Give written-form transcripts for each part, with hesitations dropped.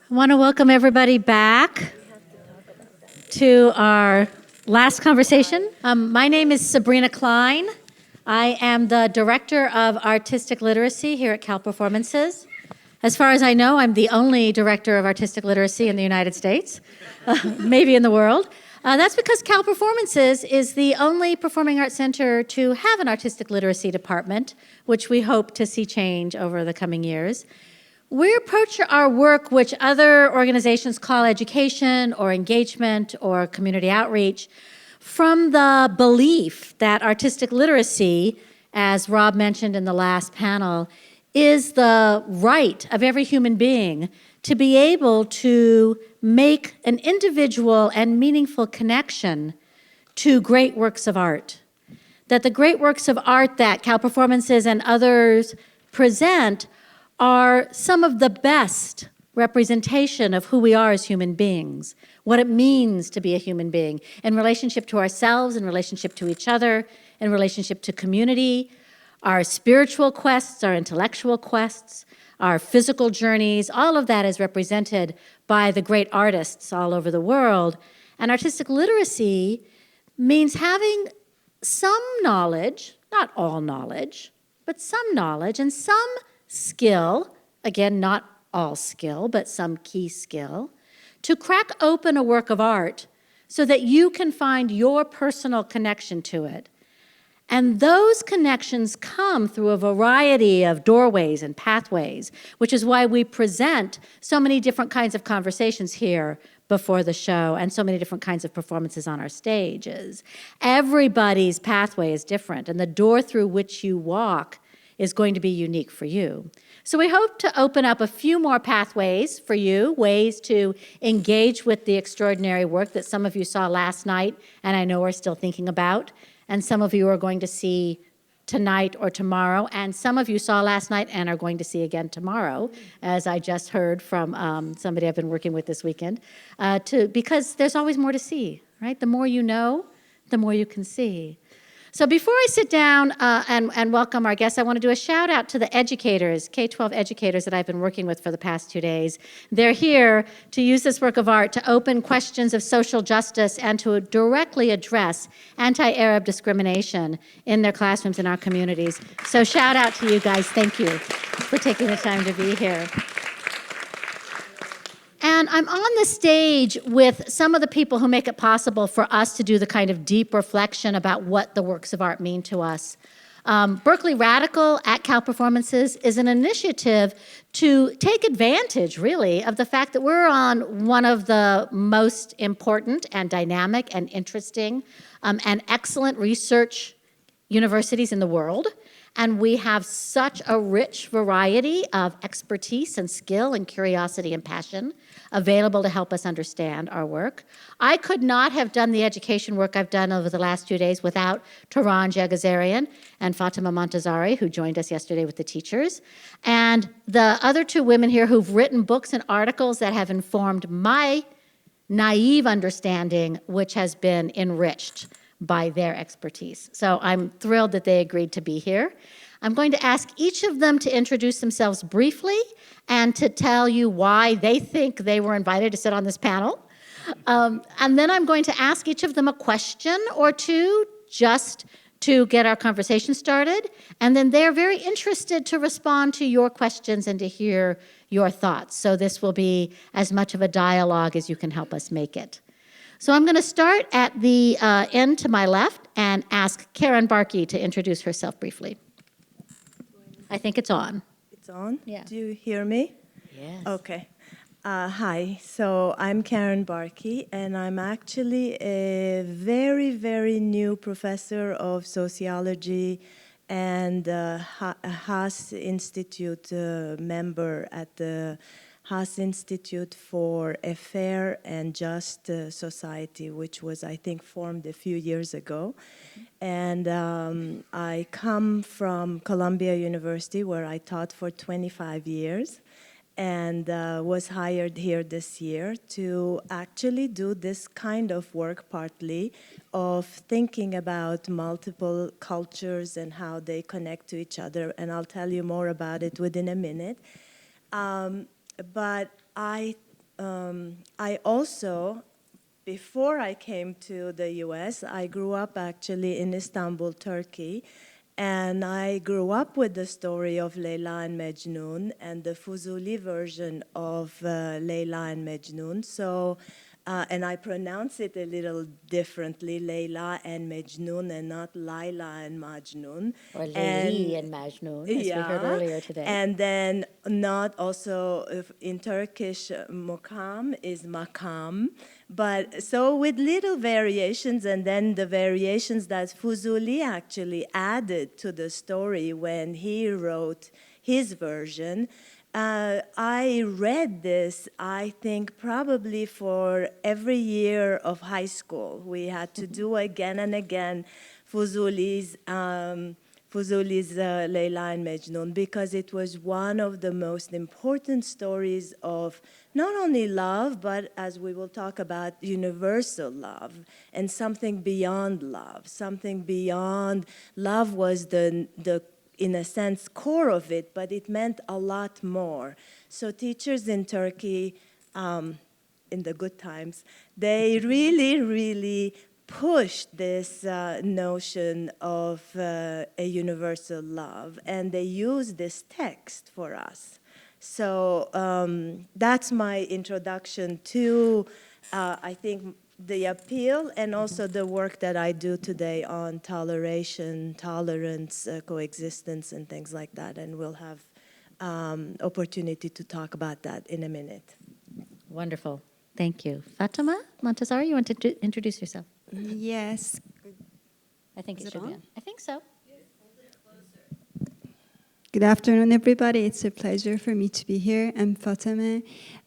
I want to welcome everybody back to our last conversation. My name is Sabrina Klein. I am the Director of Artistic Literacy here at Cal Performances. As far as I know, I'm the only Director of Artistic Literacy in the United States, maybe in the world. That's because Cal Performances is the only performing arts center to have an artistic literacy department, which we hope to see change over the coming years. We approach our work, which other organizations call education or engagement or community outreach, from the belief that artistic literacy, as Rob mentioned in the last panel, is the right of every human being to be able to make an individual and meaningful connection to great works of art. That the great works of art that Cal Performances and others present are some of the best representation of who we are as human beings, what it means to be a human being in relationship to ourselves, in relationship to each other, in relationship to community, our spiritual quests, our intellectual quests, our physical journeys, all of that is represented by the great artists all over the world. And artistic literacy means having some knowledge, not all knowledge, but some knowledge and some skill, again, not all skill, but some key skill, to crack open a work of art so that you can find your personal connection to it. And those connections come through a variety of doorways and pathways, which is why we present so many different kinds of conversations here before the show and so many different kinds of performances on our stages. Everybody's pathway is different, and the door through which you walk is going to be unique for you. So we hope to open up a few more pathways for you, ways to engage with the extraordinary work that some of you saw last night and I know are still thinking about, and some of you are going to see tonight or tomorrow, and some of you saw last night and are going to see again tomorrow, as I just heard from somebody I've been working with this weekend, because there's always more to see, right? The more you know, the more you can see. So before I sit down and welcome our guests, I want to do a shout out to the educators, K-12 educators that I've been working with for the past 2 days. They're here to use this work of art to open questions of social justice and to directly address anti-Arab discrimination in their classrooms in our communities. So shout out to you guys. Thank you for taking the time to be here. And I'm on the stage with some of the people who make it possible for us to do the kind of deep reflection about what the works of art mean to us. Berkeley Radical at Cal Performances is an initiative to take advantage, really, of the fact that we're on one of the most important and dynamic and interesting and excellent research universities in the world. And we have such a rich variety of expertise and skill and curiosity and passion available to help us understand our work. I could not have done the education work I've done over the last 2 days without Tehran Jagazarian and Fatima Montazari, who joined us yesterday with the teachers, and the other 2 women here who've written books and articles that have informed my naive understanding, which has been enriched by their expertise. So I'm thrilled that they agreed to be here. I'm going to ask each of them to introduce themselves briefly and to tell you why they think they were invited to sit on this panel. And then I'm going to ask each of them a question or two just to get our conversation started. And then they're very interested to respond to your questions and to hear your thoughts. So this will be as much of a dialogue as you can help us make it. So I'm going to start at the end to my left and ask Karen Barkey to introduce herself briefly. I think it's on. It's on? Yeah. Do you hear me? Yes. Okay. Hi, so I'm Karen Barkey, and I'm actually a very, very new professor of sociology and Haas Institute member at the Haas Institute for a Fair and Just Society, which was, I think, formed a few years ago. And I come from Columbia University, where I taught for 25 years, and was hired here this year to actually do this kind of work, partly of thinking about multiple cultures and how they connect to each other. And I'll tell you more about it within a minute. But I I also, before I came to the US, I grew up actually in Istanbul, Turkey. And I grew up with the story of Leyla and Majnun and the Fuzuli version of Leyla and Majnun. So, and I pronounce it a little differently, Leyla and Majnun, and not Layla and Majnun. Or Leyli and Majnun, as we heard earlier today. And then not also, in Turkish, mukam is makam. But so with little variations, and then the variations that Fuzuli actually added to the story when he wrote his version, I read this, I think, probably for every year of high school. We had to do again and again Fuzuli's Leyla and Majnun, because it was one of the most important stories of not only love, but as we will talk about, universal love and something beyond love. Something beyond love was the in a sense, core of it, but it meant a lot more. So teachers in Turkey, in the good times, they really, really pushed this notion of a universal love, and they used this text for us. So that's my introduction to, I think, the appeal and also the work that I do today on toleration, tolerance, coexistence, and things like that. And we'll have opportunity to talk about that in a minute. Wonderful. Thank you. Fatima Montazari, you want to introduce yourself? Yes. I think it should be on. I think so. Good afternoon, everybody. It's a pleasure for me to be here. I'm Fatima.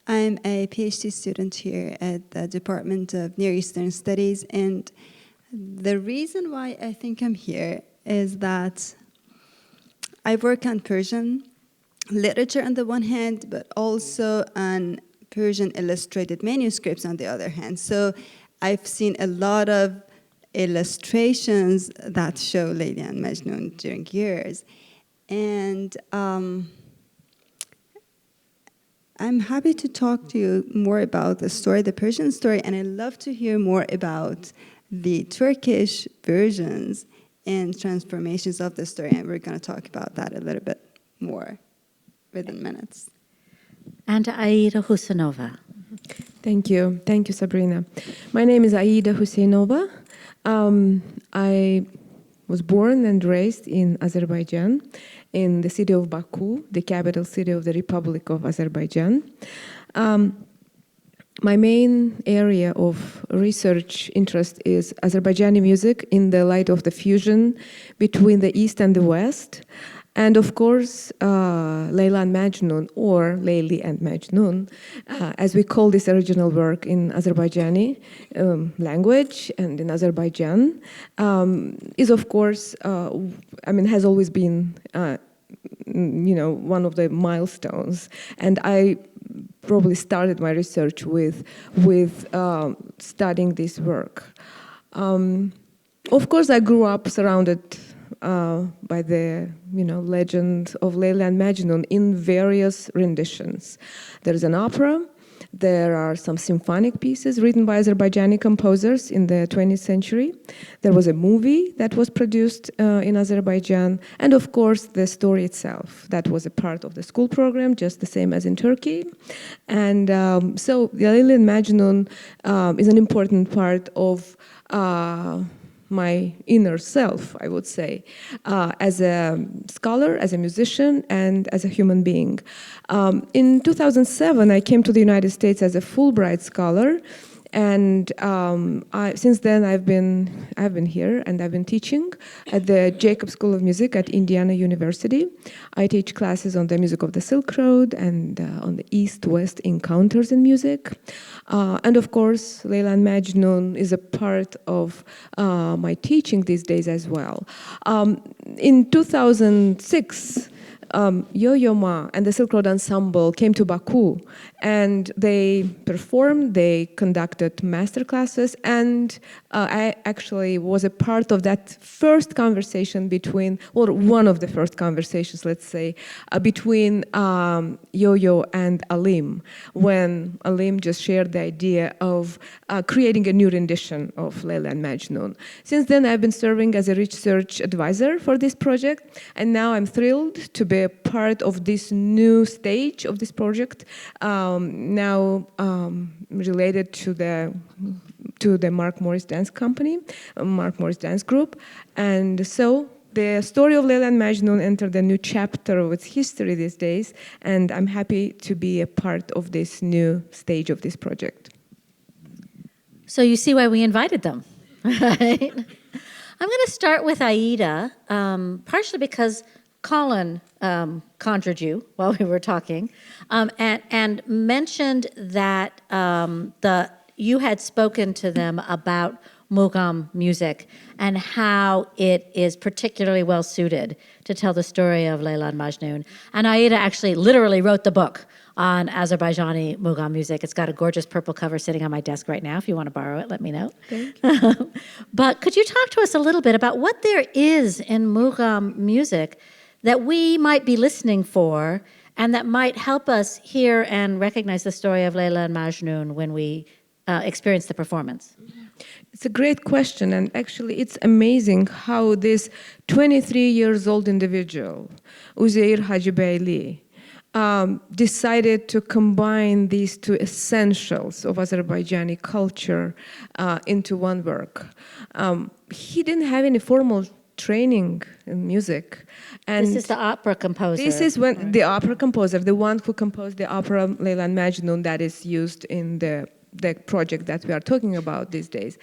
I'm a PhD student here at the Department of Near Eastern Studies. And the reason why I think I'm here is that I work on Persian literature on the one hand, but also on Persian illustrated manuscripts on the other hand. So I've seen a lot of illustrations that show Leyli and Majnun during years. And I'm happy to talk to you more about the story, the Persian story, and I'd love to hear more about the Turkish versions and transformations of the story. And we're going to talk about that a little bit more within minutes. And Aida Husanova. Thank you. Thank you, Sabrina. My name is Aida Husanova. I was born and raised in Azerbaijan, in the city of Baku, the capital city of the Republic of Azerbaijan. My main area of research interest is Azerbaijani music in the light of the fusion between the East and the West. And of course, Leyla and Majnun, or Leyli and Majnun, as we call this original work in Azerbaijani language and in Azerbaijan, is of course, has always been, one of the milestones. And I probably started my research with studying this work. Of course, I grew up surrounded by the legend of Leyla and Majnun in various renditions. There is an opera, there are some symphonic pieces written by Azerbaijani composers in the 20th century. There was a movie that was produced in Azerbaijan, and of course the story itself that was a part of the school program, just the same as in Turkey. And so Leyla and Majnun is an important part of my inner self, I would say, as a scholar, as a musician, and as a human being. In 2007, I came to the United States as a Fulbright scholar, and since then I've been here and I've been teaching at the Jacobs School of Music at Indiana University. I teach classes on the music of the Silk Road and on the East-West encounters in music. And of course, Leyla and Majnun is a part of my teaching these days as well. In 2006, Yo-Yo Ma and the Silk Road Ensemble came to Baku, and they performed, they conducted master classes, and I actually was a part of that first conversation between, or one of the first conversations, let's say, between Yo-Yo and Alim, when Alim just shared the idea of creating a new rendition of Leyli and Majnun. Since then, I've been serving as a research advisor for this project, and now I'm thrilled to be a part of this new stage of this project, now related to the Mark Morris Dance Company, Mark Morris Dance Group. And so the story of Leyli and Majnun entered a new chapter of its history these days, and I'm happy to be a part of this new stage of this project. So you see why we invited them, right? I'm going to start with Aida, partially because Colin conjured you while we were talking, and mentioned that you had spoken to them about Mugam music and how it is particularly well suited to tell the story of Leyla and Majnun. And Aida actually literally wrote the book on Azerbaijani Mugam music. It's got a gorgeous purple cover sitting on my desk right now. If you want to borrow it, let me know. Thank you. But could you talk to us a little bit about what there is in Mugam music that we might be listening for and that might help us hear and recognize the story of Leyla and Majnun when we experience the performance? It's a great question, and actually it's amazing how this 23 years old individual, Uzeyir Hacıbeyli, decided to combine these two essentials of Azerbaijani culture into one work. He didn't have any formal training in music. And this is the opera composer. This is when the opera composer, the one who composed the opera Leyla and Majnun that is used in the project that we are talking about these days.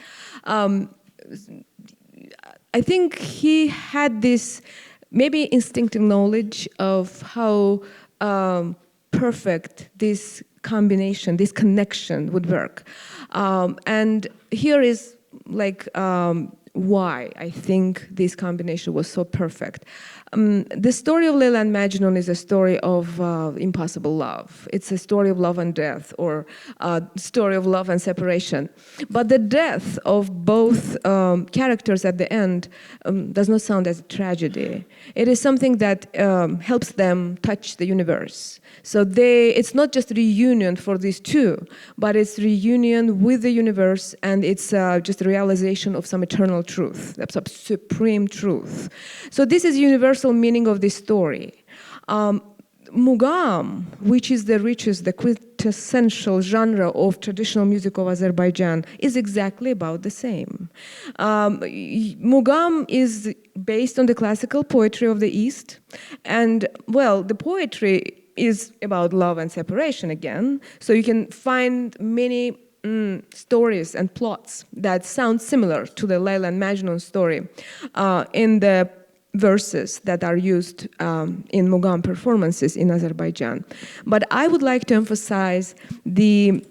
I think he had this maybe instinctive knowledge of how perfect this combination, this connection would work. And here is like why I think this combination was so perfect. The story of Leyla and Majnun is a story of impossible love. It's a story of love and death, or a story of love and separation. But the death of both characters at the end does not sound as a tragedy. It is something that helps them touch the universe. So it's not just a reunion for these two, but it's reunion with the universe, and it's just a realization of some eternal truth, some supreme truth. So this is universal meaning of this story. Mugam, which is the richest, the quintessential genre of traditional music of Azerbaijan, is exactly about the same. Mugam is based on the classical poetry of the East, and, well, the poetry is about love and separation again, so you can find many stories and plots that sound similar to the Leyla and Majnun story in the verses that are used in Mugam performances in Azerbaijan. But I would like to emphasize the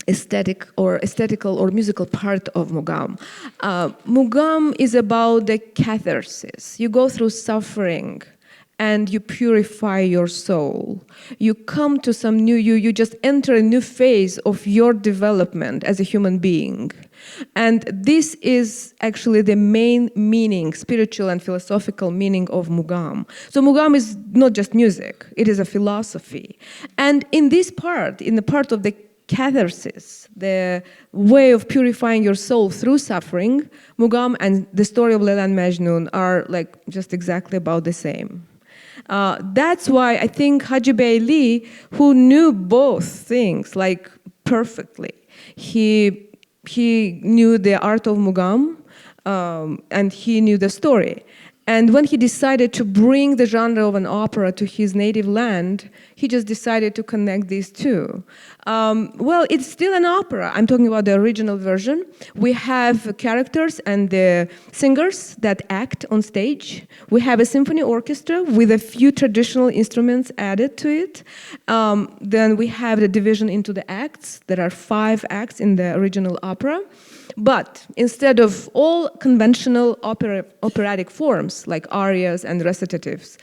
aesthetical or musical part of Mugam. Mugam is about the catharsis. You go through suffering and you purify your soul. You come to some new, you just enter a new phase of your development as a human being. And this is actually the main meaning, spiritual and philosophical meaning of Mugam. So Mugam is not just music, it is a philosophy. And in this part, in the part of the catharsis, the way of purifying your soul through suffering, Mugam and the story of Leyla and Majnun are like just exactly about the same. That's why I think Hacıbeyli, who knew both things like perfectly, he knew the art of Mugam and he knew the story. And when he decided to bring the genre of an opera to his native land, he just decided to connect these two. Well, it's still an opera. I'm talking about the original version. We have characters and the singers that act on stage. We have a symphony orchestra with a few traditional instruments added to it. Then we have the division into the acts. There are 5 acts in the original opera. But instead of all conventional operatic forms like arias and recitatives,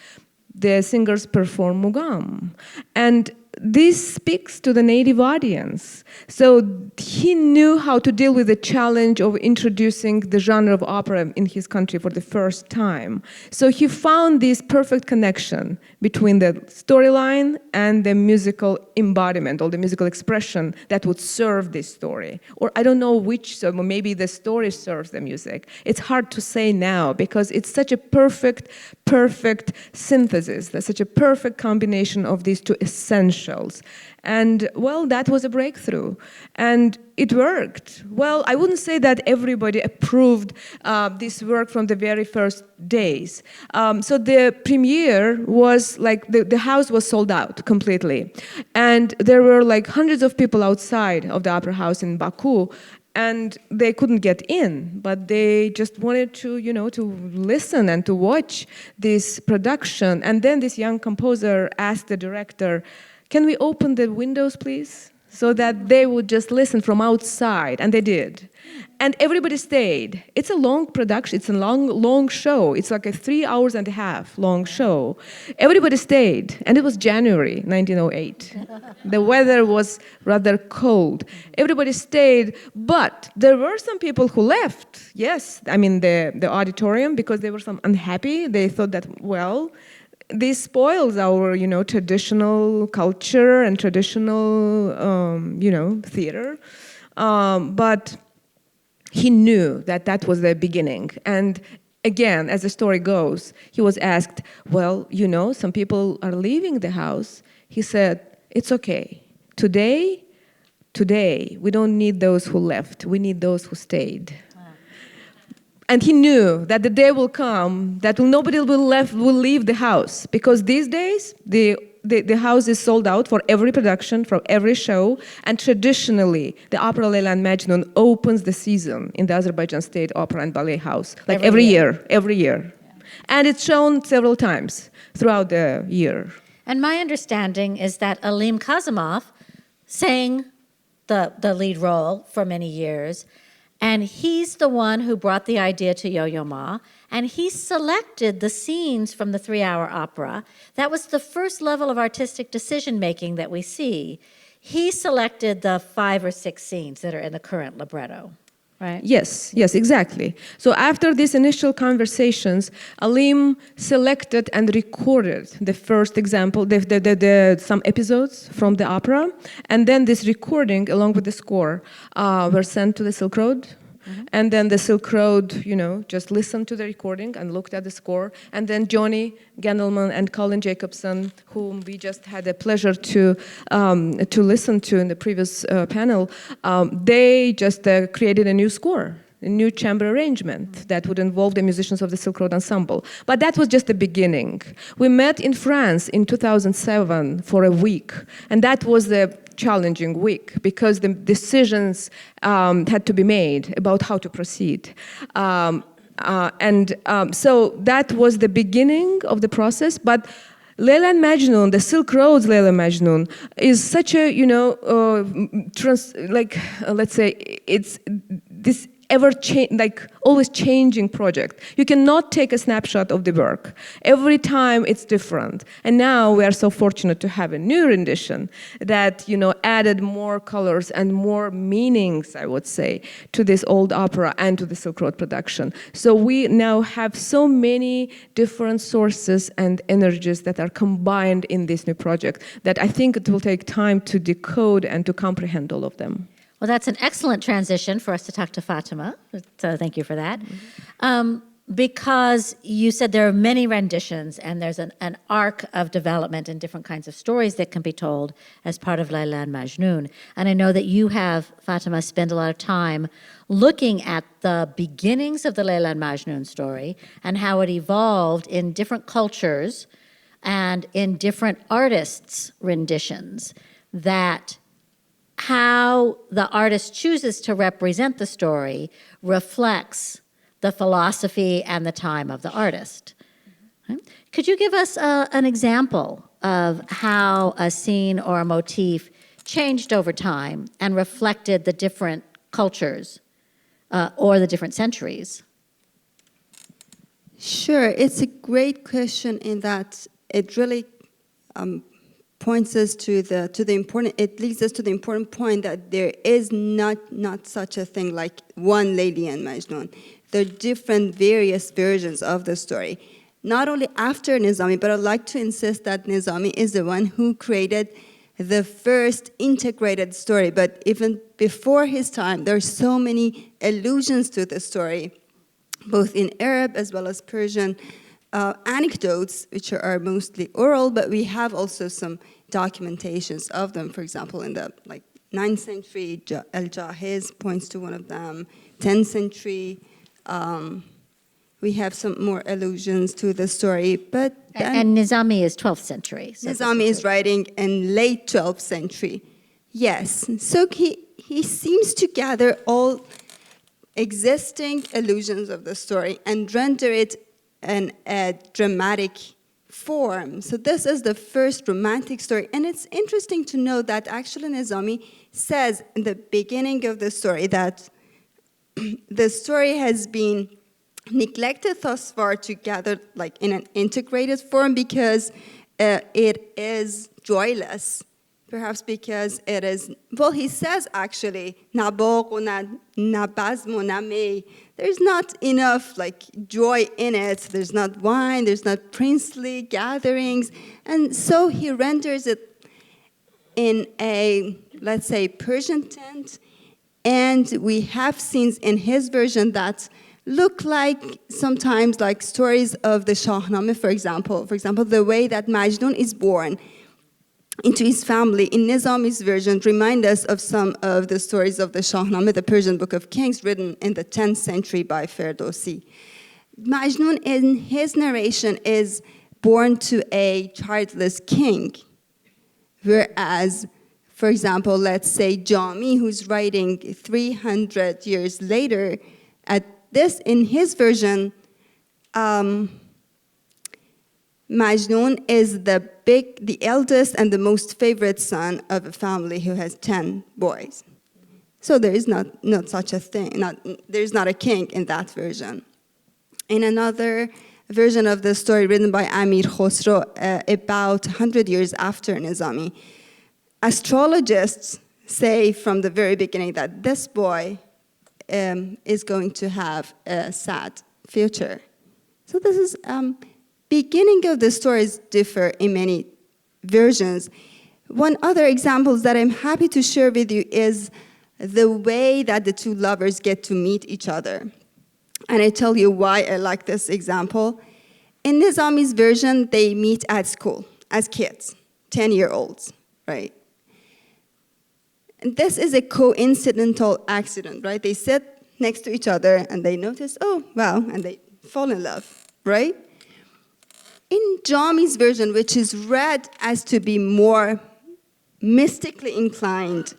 the singers perform mugam. And this speaks to the native audience. So he knew how to deal with the challenge of introducing the genre of opera in his country for the first time. So he found this perfect connection between the storyline and the musical embodiment or the musical expression that would serve this story. Or I don't know which, so maybe the story serves the music. It's hard to say now because it's such a perfect synthesis. There's such a perfect combination of these two essentials. And, well, that was a breakthrough. And it worked. Well, I wouldn't say that everybody approved this work from the very first days. So the premiere was like, the house was sold out completely. And there were like hundreds of people outside of the opera house in Baku. And they couldn't get in, but they just wanted to, to listen and to watch this production. And then this young composer asked the director, "Can we open the windows, please?" So that they would just listen from outside, and they did. And everybody stayed. It's a long production, it's a long show. It's like a 3 hours and a half long show. Everybody stayed, and it was January 1908. The weather was rather cold. Everybody stayed, but there were some people who left. Yes, I mean the auditorium, because they were some unhappy. They thought that, well, this spoils our, traditional culture and traditional, theater. But he knew that that was the beginning. And again, as the story goes, he was asked, well, some people are leaving the house. He said, it's okay. Today, we don't need those who left. We need those who stayed. And he knew that the day will come that nobody will leave the house, because these days the house is sold out for every production, for every show, and traditionally the opera Leyli and Majnun opens the season in the Azerbaijan State Opera and Ballet House, like every year. Yeah. And it's shown several times throughout the year. And my understanding is that Alim Qasımovu sang the lead role for many years. And he's the one who brought the idea to Yo-Yo Ma, and he selected the scenes from the 3-hour opera. That was the first level of artistic decision-making that we see. He selected the 5 or 6 scenes that are in the current libretto, right? Yes, exactly. So after these initial conversations, Alim selected and recorded the first example, some episodes from the opera, and then this recording, along with the score, were sent to the Silk Road. Mm-hmm. And then the Silk Road, just listened to the recording and looked at the score. And then Johnny Gendelman and Colin Jacobson, whom we just had the pleasure to listen to in the previous panel, they just created a new score, a new chamber arrangement that would involve the musicians of the Silk Road Ensemble. But that was just the beginning. We met in France in 2007 for a week, and that was the challenging week because the decisions had to be made about how to proceed. So that was the beginning of the process, but Leyli and Majnun, the Silk Road's Leyli and Majnun, is such a, let's say, it's this always changing project. You cannot take a snapshot of the work. Every time it's different. And now we are so fortunate to have a new rendition that, added more colors and more meanings, I would say, to this old opera and to the Silk Road production. So we now have so many different sources and energies that are combined in this new project that I think it will take time to decode and to comprehend all of them. Well, that's an excellent transition for us to talk to Fatima, so thank you for that. Because you said there are many renditions and there's an arc of development and different kinds of stories that can be told as part of Leyli and Majnun. And I know that you have, Fatima, spent a lot of time looking at the beginnings of the Leyli and Majnun story and how it evolved in different cultures and in different artists' renditions, that how the artist chooses to represent the story reflects the philosophy and the time of the artist. Mm-hmm. Could you give us an example of how a scene or a motif changed over time and reflected the different cultures or the different centuries? Sure, it's a great question in that it really points us to the important. It leads us to the important point that there is not such a thing like one Leyli and Majnun. There are different, various versions of the story. Not only after Nizami, but I'd like to insist that Nizami is the one who created the first integrated story. But even before his time, there are so many allusions to the story, both in Arab as well as Persian anecdotes, which are mostly oral, but we have also some documentations of them. For example, in the 9th century, Al-Jahiz points to one of them. 10th century, we have some more allusions to the story. But and Nizami is 12th century. So Nizami is writing in late 12th century. Yes, so he seems to gather all existing allusions of the story and render it in a dramatic form. So this is the first romantic story. And it's interesting to know that actually Nizami says in the beginning of the story that the story has been neglected thus far to gather in an integrated form because it is joyless. Perhaps because it is, well, he says actually, there's not enough joy in it. There's not wine, there's not princely gatherings. And so he renders it in a, let's say, Persian tent. And we have scenes in his version that look like sometimes like stories of the Shahnameh, for example. For example, the way that Majnun is born into his family in Nizami's version remind us of some of the stories of the Shahnameh, the Persian Book of Kings, written in the 10th century by Ferdowsi. Majnun, in his narration, is born to a childless king, whereas, for example, let's say Jami, who's writing 300 years later, in his version, Majnun is the eldest and the most favorite son of a family who has 10 boys. So there is not such a thing. There's not a king in that version. In another version of the story written by Amir Khosro about 100 years after Nizami, astrologists say from the very beginning that this boy is going to have a sad future. So this is beginning of the stories differ in many versions. One other example that I'm happy to share with you is the way that the two lovers get to meet each other. And I tell you why I like this example. In Nizami's version, they meet at school as kids, 10-year-olds, right? And this is a coincidental accident, right? They sit next to each other and they notice, oh, wow, and they fall in love, right? In Jami's version, which is read as to be more mystically inclined,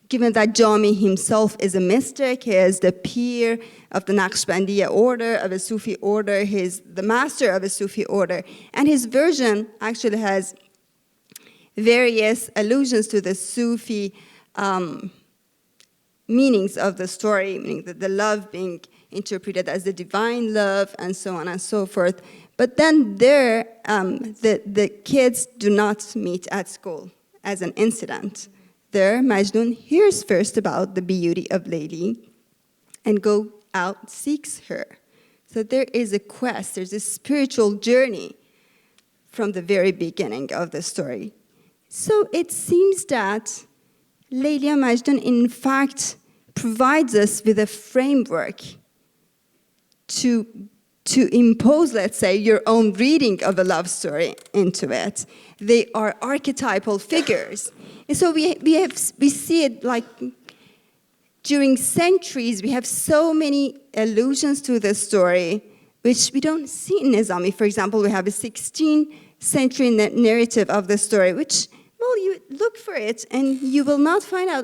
given that Jami himself is a mystic, he is the peer of the Naqshbandiya order, of a Sufi order, he's the master of a Sufi order, and his version actually has various allusions to the Sufi meanings of the story, meaning the love being interpreted as the divine love, and so on and so forth. But then there, the kids do not meet at school as an incident. There, Majnun hears first about the beauty of Leyli and go out, seeks her. So there is a quest, there's a spiritual journey from the very beginning of the story. So it seems that Leyli and Majnun, in fact, provides us with a framework to impose, let's say, your own reading of a love story into it. They are archetypal figures. And so we see it like during centuries, we have so many allusions to the story, which we don't see in Nizami. For example, we have a 16th century narrative of the story, which, well, you look for it and you will not find out,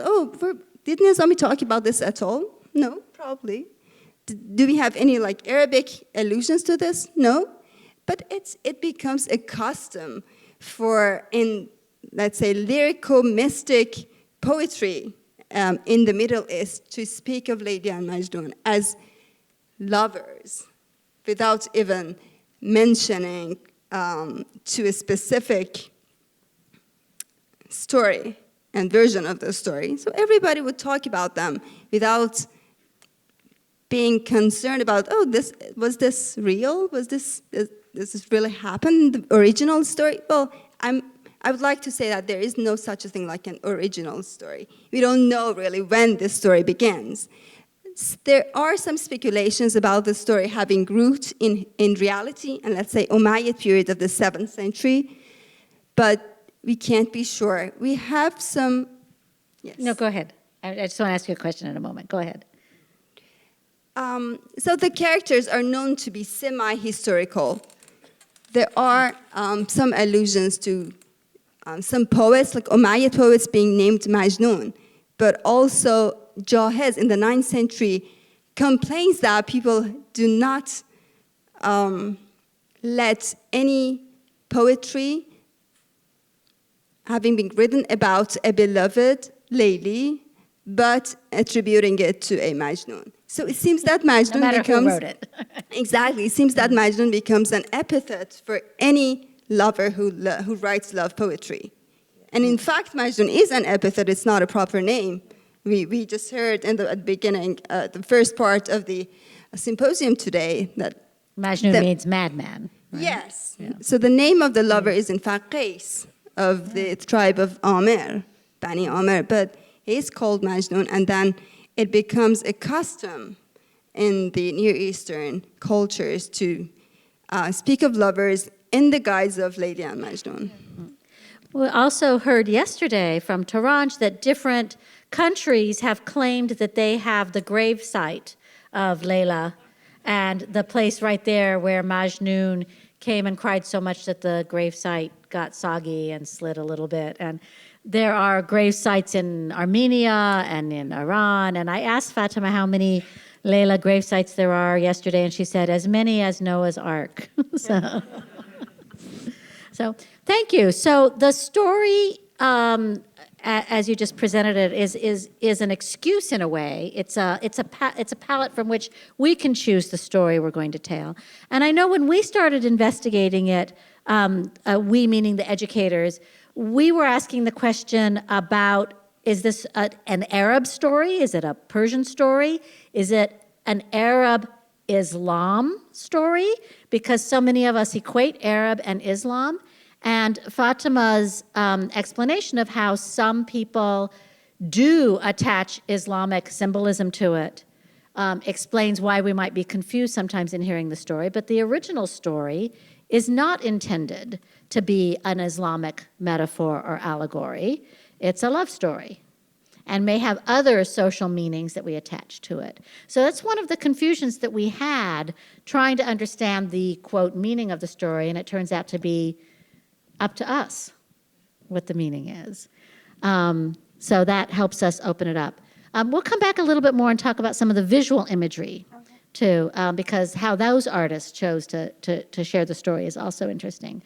did Nizami talk about this at all? No, probably. Do we have any Arabic allusions to this? No. But it becomes a custom in, let's say, lyrical mystic poetry in the Middle East to speak of Leyli and Majnun as lovers without even mentioning to a specific story and version of the story. So everybody would talk about them without being concerned about, oh, was this real? Does this really happen, the original story? Well, I would like to say that there is no such a thing like an original story. We don't know really when this story begins. There are some speculations about the story having roots in reality, and let's say Umayyad period of the 7th century, but we can't be sure. We have some, yes. No, go ahead. I just want to ask you a question in a moment. Go ahead. So the characters are known to be semi-historical. There are some allusions to some poets, like Umayyad poets being named Majnun, but also Jahiz in the 9th century complains that people do not let any poetry having been written about a beloved Leyli, but attributing it to a Majnun. So it seems that Majnun No matter becomes... who wrote it. Exactly. It seems that Majnun becomes an epithet for any lover who writes love poetry. And in fact, Majnun is an epithet. It's not a proper name. We just heard at the beginning, the first part of the symposium today, that Majnun means madman. Right? Yes. Yeah. So the name of the lover is in fact Qais, of the tribe of Amir, Bani Amir, but he's called Majnun, and then it becomes a custom in the Near Eastern cultures to speak of lovers in the guise of Leyli and Majnun. We also heard yesterday from Taranj that different countries have claimed that they have the grave site of Layla and the place right there where Majnun came and cried so much that the grave site got soggy and slid a little bit. And there are grave sites in Armenia and in Iran. And I asked Fatima how many Layla grave sites there are yesterday, and she said as many as Noah's Ark. So thank you. So the story, as you just presented it, is an excuse in a way. It's a palette from which we can choose the story we're going to tell. And I know when we started investigating it, we meaning the educators, we were asking the question about, is this an Arab story? Is it a Persian story? Is it an Arab Islam story? Because so many of us equate Arab and Islam. And Fatima's explanation of how some people do attach Islamic symbolism to it explains why we might be confused sometimes in hearing the story. But the original story is not intended to be an Islamic metaphor or allegory. It's a love story and may have other social meanings that we attach to it. So that's one of the confusions that we had trying to understand the, quote, meaning of the story, and it turns out to be up to us what the meaning is. So that helps us open it up. We'll come back a little bit more and talk about some of the visual imagery, too, because how those artists chose to share the story is also interesting.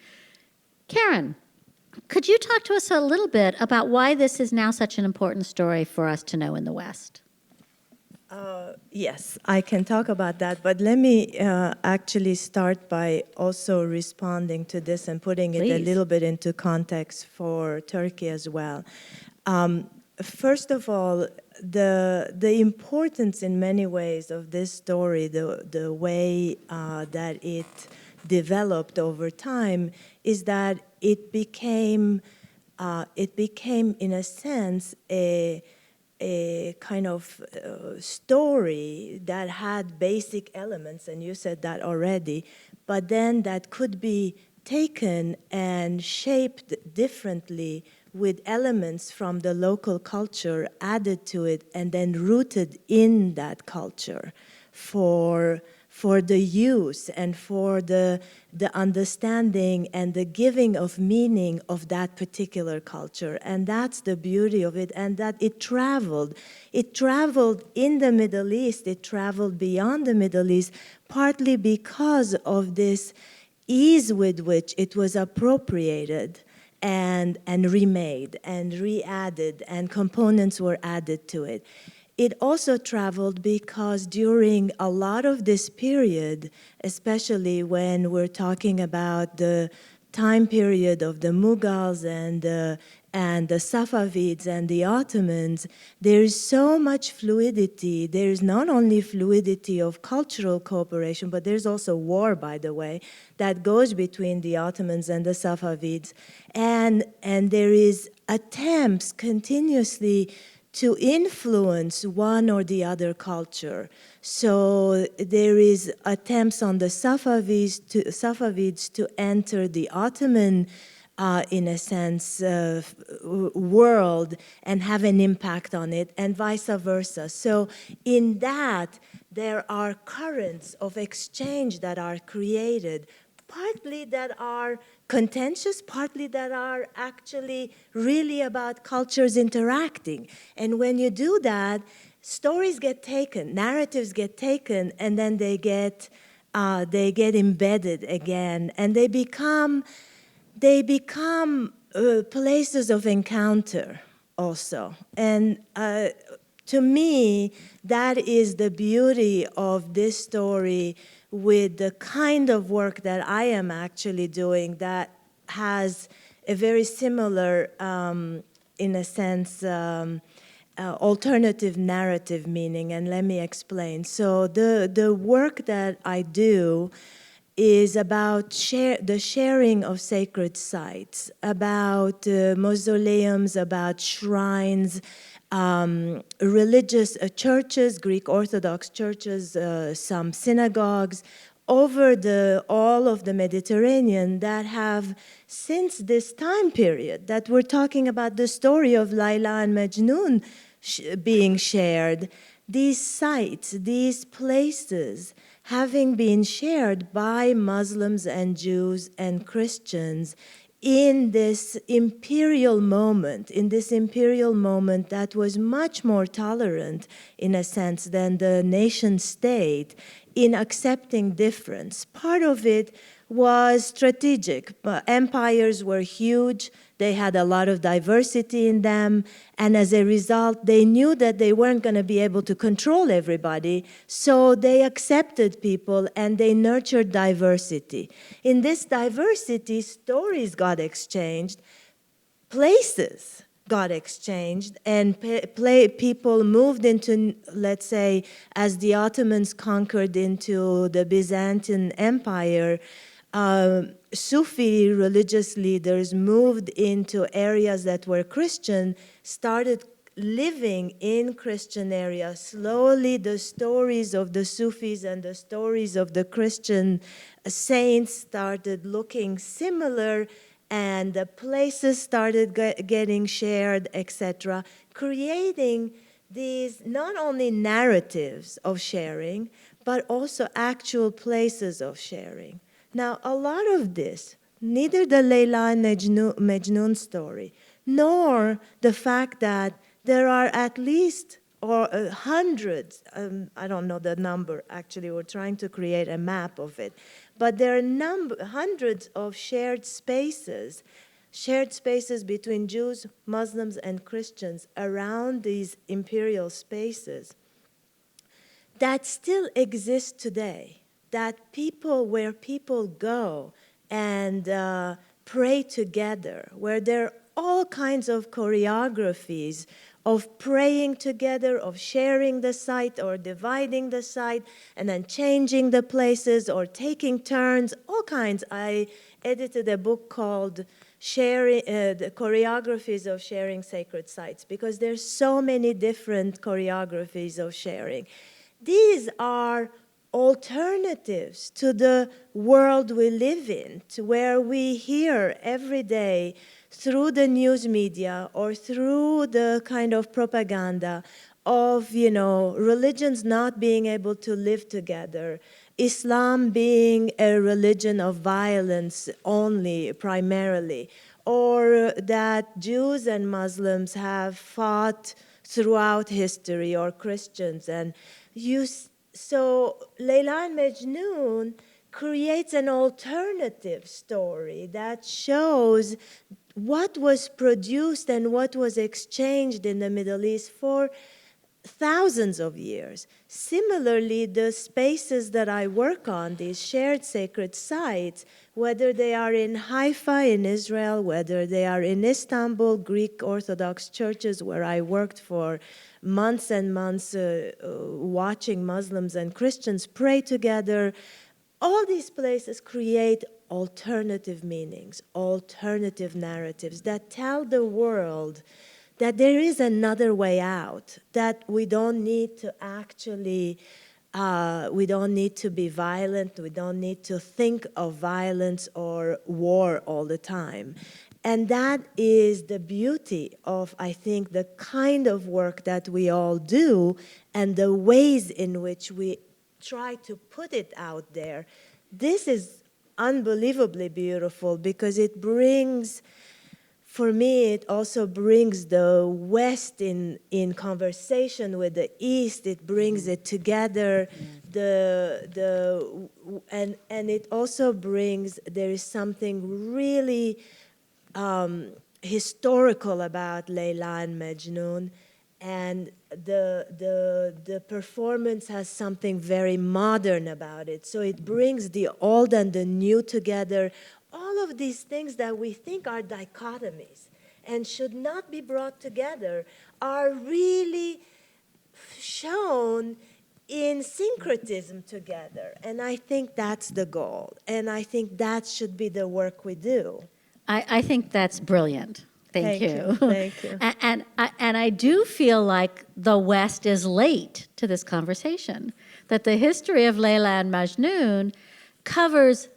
Karen, could you talk to us a little bit about why this is now such an important story for us to know in the West? Yes, I can talk about that, but let me actually start by also responding to this and putting it a little bit into context for Turkey as well. First of all, the importance in many ways of this story, the way that it developed over time, is that it became in a sense a kind of story that had basic elements, and you said that already, but then that could be taken and shaped differently with elements from the local culture added to it and then rooted in that culture for the use and for the understanding and the giving of meaning of that particular culture. And that's the beauty of it, and that it traveled. It traveled in the Middle East, it traveled beyond the Middle East, partly because of this ease with which it was appropriated and remade and re-added, and components were added to it. it also traveled because during a lot of this period, especially when we're talking about the time period of the Mughals and the Safavids and the Ottomans, there's so much fluidity. There's not only fluidity of cultural cooperation, but there's also war, by the way, that goes between the Ottomans and the Safavids. And there is attempts continuously to influence one or the other culture. So there is attempts on the Safavids to enter the Ottoman, in a sense, world and have an impact on it, and vice versa. So in that, there are currents of exchange that are created, partly that are contentious, partly that are actually really about cultures interacting. And when you do that, stories get taken, narratives get taken, and then they get embedded again, and they become places of encounter also. And to me, that is the beauty of this story, with the kind of work that I am actually doing that has a very similar, in a sense, alternative narrative meaning. And let me explain. So the work that I do is about the sharing of sacred sites, about mausoleums, about shrines, religious churches, Greek Orthodox churches, some synagogues, over all of the Mediterranean that have, since this time period that we're talking about, the story of Layla and Majnun being shared, these sites, these places, having been shared by Muslims and Jews and Christians in this imperial moment, that was much more tolerant, in a sense, than the nation state in accepting difference. Part of it was strategic. Empires were huge. They had a lot of diversity in them. And as a result, they knew that they weren't going to be able to control everybody. So they accepted people and they nurtured diversity. In this diversity, stories got exchanged, places got exchanged, and people moved into, let's say, as the Ottomans conquered into the Byzantine Empire, Sufi religious leaders moved into areas that were Christian, started living in Christian areas. Slowly, the stories of the Sufis and the stories of the Christian saints started looking similar, and the places started getting shared, etc., creating these not only narratives of sharing, but also actual places of sharing. Now, a lot of this, neither the Layla and Majnun story, nor the fact that there are at least hundreds, I don't know the number, actually, we're trying to create a map of it, but there are hundreds of shared spaces between Jews, Muslims, and Christians around these imperial spaces that still exist today. That where people go and pray together, where there are all kinds of choreographies of praying together, of sharing the site or dividing the site, and then changing the places or taking turns, all kinds. I edited a book called The Choreographies of Sharing Sacred Sites, because there's so many different choreographies of sharing. These are alternatives to the world we live in, to where we hear every day through the news media or through the kind of propaganda of, religions not being able to live together, Islam being a religion of violence only, primarily, or that Jews and Muslims have fought throughout history, or Christians. And so Layla and Majnun creates an alternative story that shows what was produced and what was exchanged in the Middle East for thousands of years. Similarly, the spaces that I work on, these shared sacred sites, whether they are in Haifa in Israel, whether they are in Istanbul, Greek Orthodox churches where I worked for months and months watching Muslims and Christians pray together, all these places create alternative meanings, alternative narratives that tell the world that there is another way out, that we don't need to actually, we don't need to be violent, we don't need to think of violence or war all the time. And that is the beauty of, I think, the kind of work that we all do and the ways in which we try to put it out there. This is unbelievably beautiful because it brings, for me, it also brings the West in conversation with the East. It brings it together. And it also brings, there is something really historical about Leyla and Majnun, and the performance has something very modern about it. So it brings the old and the new together. All of these things that we think are dichotomies and should not be brought together are really shown in syncretism together. And I think that's the goal. And I think that should be the work we do. I think that's brilliant. Thank you. Thank you. And I do feel like the West is late to this conversation, that the history of Leyla and Majnun covers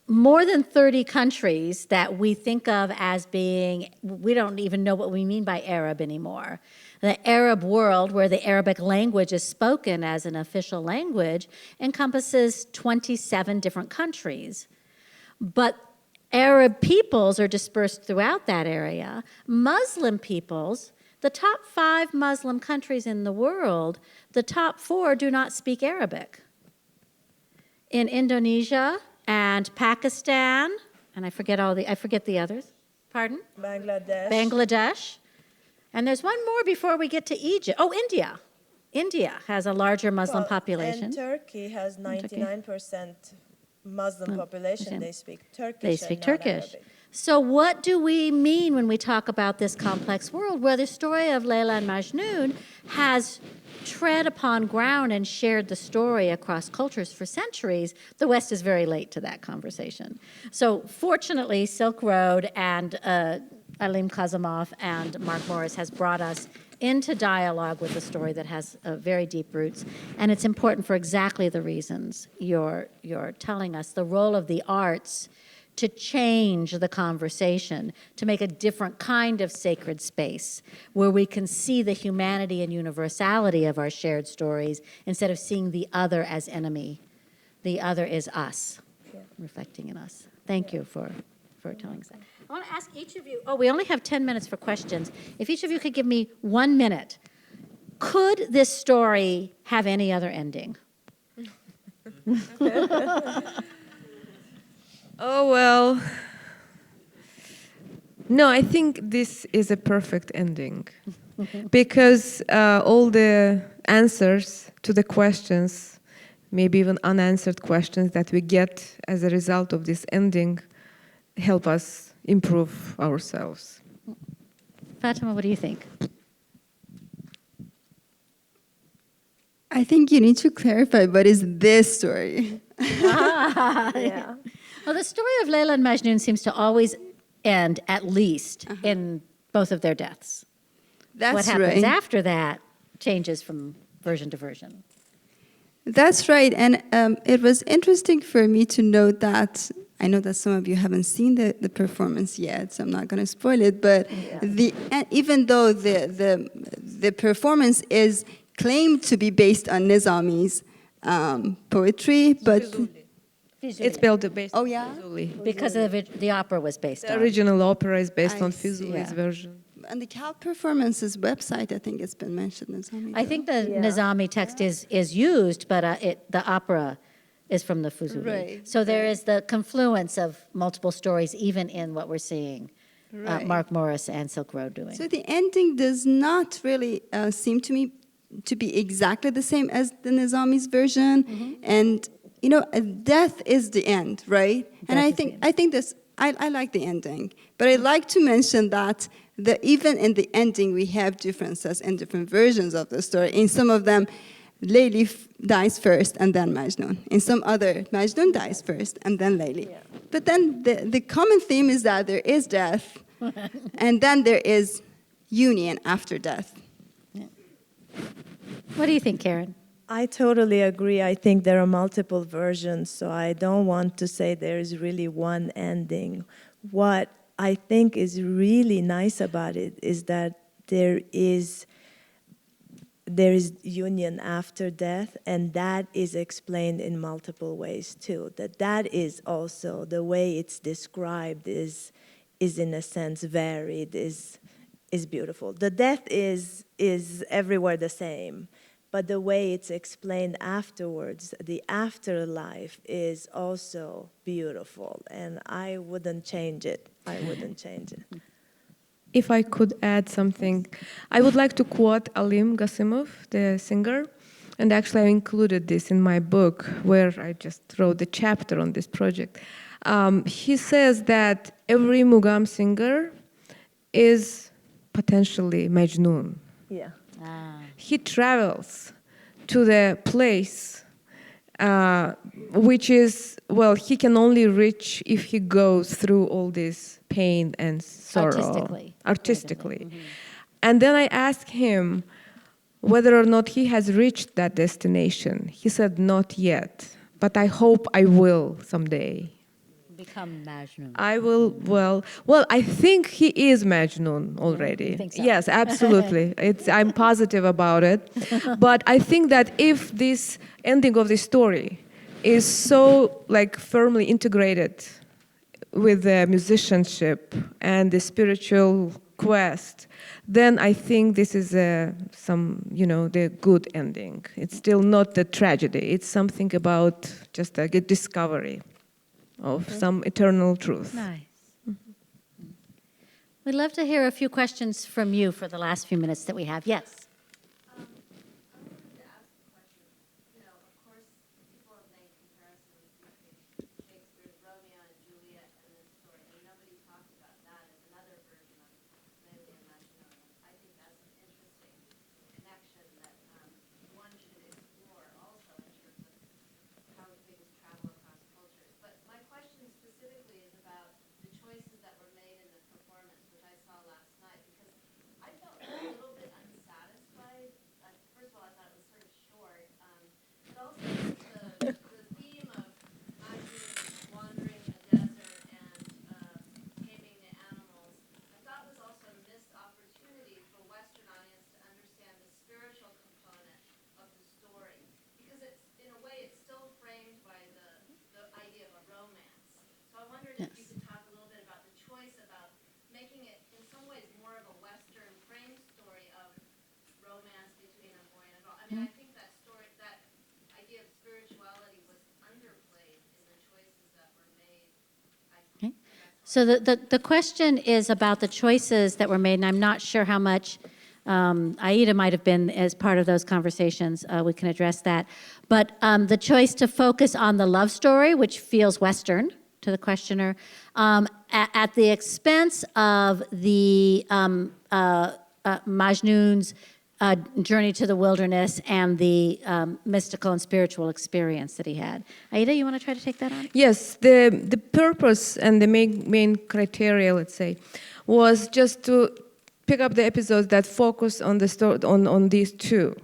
more than 30 countries that we think of as being, we don't even know what we mean by Arab anymore. The Arab world, where the Arabic language is spoken as an official language, encompasses 27 different countries. But Arab peoples are dispersed throughout that area. Muslim peoples, the top 5 Muslim countries in the world, the top 4 do not speak Arabic. In Indonesia and Pakistan, and I forget the others. Pardon? Bangladesh. And there's one more before we get to Egypt. Oh, India. India has a larger Muslim population. And Turkey has 99% Muslim population. They speak Turkish. They speak and not Turkish. Arabic. So what do we mean when we talk about this complex world where the story of Leyla and Majnun has tread upon ground and shared the story across cultures for centuries? The West is very late to that conversation. So fortunately, Silk Road and Alim Qasımovu and Mark Morris has brought us into dialogue with a story that has very deep roots. And it's important for exactly the reasons you're telling us, the role of the arts to change the conversation, to make a different kind of sacred space where we can see the humanity and universality of our shared stories instead of seeing the other as enemy. The other is us, reflecting in us. Thank you for telling us that. I want to ask each of you, we only have 10 minutes for questions. If each of you could give me 1 minute, could this story have any other ending? Oh, well, no, I think this is a perfect ending because all the answers to the questions, maybe even unanswered questions that we get as a result of this ending help us improve ourselves. Fatima, what do you think? I think you need to clarify what is this story. Yeah. Well, the story of Leyla and Majnun seems to always end, at least, in both of their deaths. That's what happens right. after that changes from version to version. That's right. And it was interesting for me to note that, I know that some of you haven't seen the performance yet, so I'm not going to spoil it, but even though the performance is claimed to be based on Nizami's poetry, but... It's built based on yeah? Fuzuli. Because of the opera was based The on. original opera is based I on see. Fuzuli's version. On the Cal Performance's website, I think it's been mentioned. Nizami, I think the Nizami text is used, but the opera is from the Fuzuli. Right, So there is the confluence of multiple stories, even in what we're seeing Right. Mark Morris and Silk Road doing. So the ending does not really seem to me to be exactly the same as the Nizami's version, and you know, death is the end, right? And I think this. I like the ending, but I like to mention that even in the ending we have differences in different versions of the story. In some of them, Leyli dies first and then Majnun. In some other, Majnun dies first and then Leyli. Yeah. But then the common theme is that there is death, and then there is union after death. Yeah. What do you think, Karen? I totally agree. I think there are multiple versions, so I don't want to say there is really one ending. What I think is really nice about it is that there is union after death, and that is explained in multiple ways too. That is also the way it's described is in a sense varied, is beautiful. The death is everywhere the same, but the way it's explained afterwards, the afterlife, is also beautiful, and I wouldn't change it. I wouldn't change it. If I could add something, I would like to quote Alim Qasımovu, the singer, and actually I included this in my book where I just wrote the chapter on this project. He says that every Mugam singer is potentially Majnun. Yeah. He travels to the place which is, well, he can only reach if he goes through all this pain and sorrow. Artistically. And then I asked him whether or not he has reached that destination. He said, not yet, but I hope I will someday. Become Majnun. I will, well, I think he is Majnun already. You think so? Yes, absolutely. I'm positive about it. But I think that if this ending of the story is so like firmly integrated with the musicianship and the spiritual quest, then I think this is the good ending. It's still not the tragedy. It's something about just a good discovery of some eternal truth. Nice. We'd love to hear a few questions from you for the last few minutes that we have. Yes. So the question is about the choices that were made, and I'm not sure how much Aida might have been as part of those conversations. We can address that. But the choice to focus on the love story, which feels Western to the questioner, at the expense of the Majnun's journey to the wilderness and the mystical and spiritual experience that he had. Aida, you want to try to take that on? Yes, the purpose and the main criteria, let's say, was just to pick up the episodes that focus on the story, on these two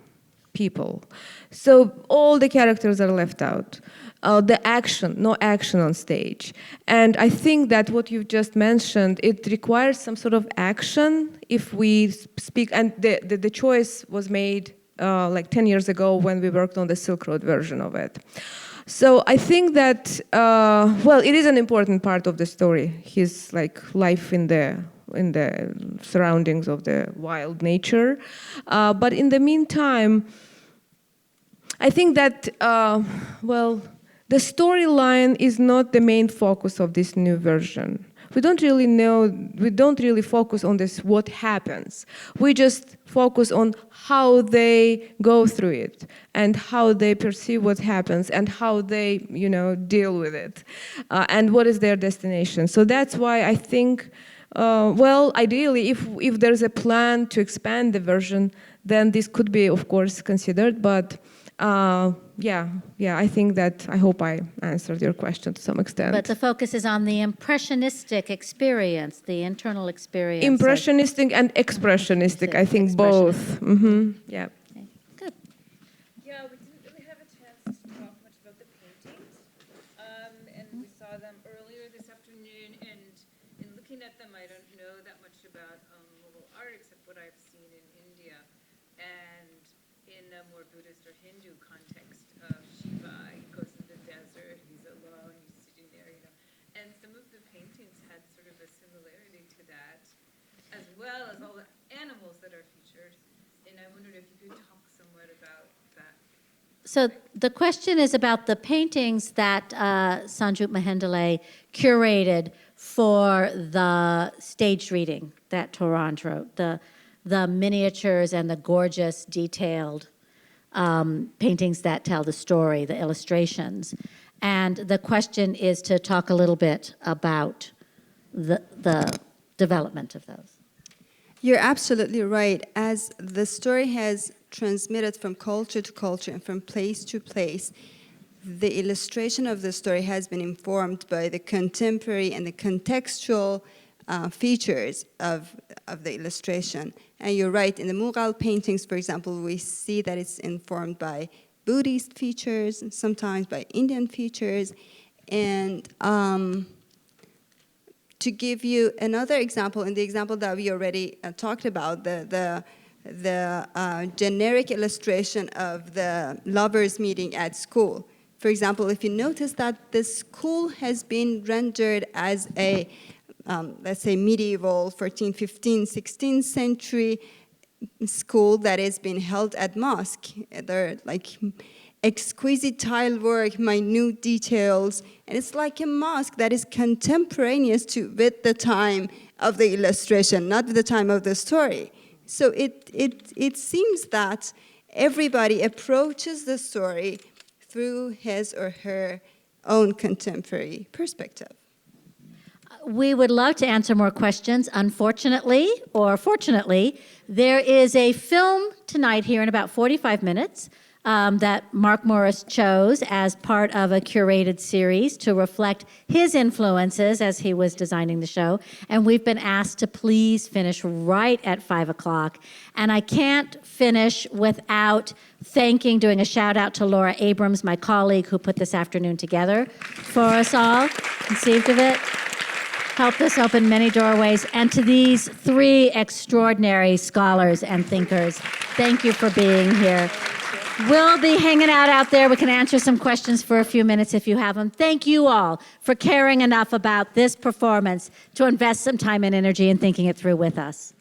people. So all the characters are left out. The action, no action on stage. And I think that what you've just mentioned, it requires some sort of action if we speak, and the choice was made like 10 years ago when we worked on the Silk Road version of it. So I think that, it is an important part of the story, his like life in the surroundings of the wild nature. But in the meantime, I think that, the storyline is not the main focus of this new version. we don't really know, we don't really focus on this, what happens. We just focus on how they go through it and how they perceive what happens and how they, deal with it and what is their destination. So that's why I think, well, ideally, if there's a plan to expand the version, then this could be, of course, considered. But I think that, I hope I answered your question to some extent. But the focus is on the impressionistic experience, the internal experience. Impressionistic and expressionistic, I think both. Yeah. Okay, good. Yeah, we didn't really have a chance to talk much about the paintings. And we saw them earlier this afternoon, and in looking at them, I don't know that much about Mughal art except what I've seen in India. And in a more Buddhist or Hindu context, Shiva, he goes to the desert, he's alone, he's sitting there, And some of the paintings had sort of a similarity to that, as well as all the animals that are featured. And I wondered if you could talk somewhat about that. So the question is about the paintings that Sanjut Mahendale curated for the staged reading that Torrand wrote, the miniatures and the gorgeous, detailed paintings that tell the story, the illustrations. And the question is to talk a little bit about the development of those. You're absolutely right. As the story has transmitted from culture to culture and from place to place, the illustration of the story has been informed by the contemporary and the contextual features of the illustration. And you're right, in the Mughal paintings, for example, we see that it's informed by Buddhist features, and sometimes by Indian features. And to give you another example, in the example that we already talked about, the generic illustration of the lovers meeting at school. For example, if you notice that the school has been rendered as a let's say medieval 14th, 15th, 16th century school that is being held at mosque. There are like exquisite tile work, minute details, and it's like a mosque that is contemporaneous with the time of the illustration, not with the time of the story. So it seems that everybody approaches the story through his or her own contemporary perspective. We would love to answer more questions. Unfortunately, or fortunately, there is a film tonight here in about 45 minutes that Mark Morris chose as part of a curated series to reflect his influences as he was designing the show. And we've been asked to please finish right at 5 o'clock. And I can't finish without doing a shout out to Laura Abrams, my colleague who put this afternoon together for us all, conceived of it, helped us open many doorways, and to these three extraordinary scholars and thinkers, thank you for being here. We'll be hanging out there. We can answer some questions for a few minutes if you have them. Thank you all for caring enough about this performance to invest some time and energy in thinking it through with us.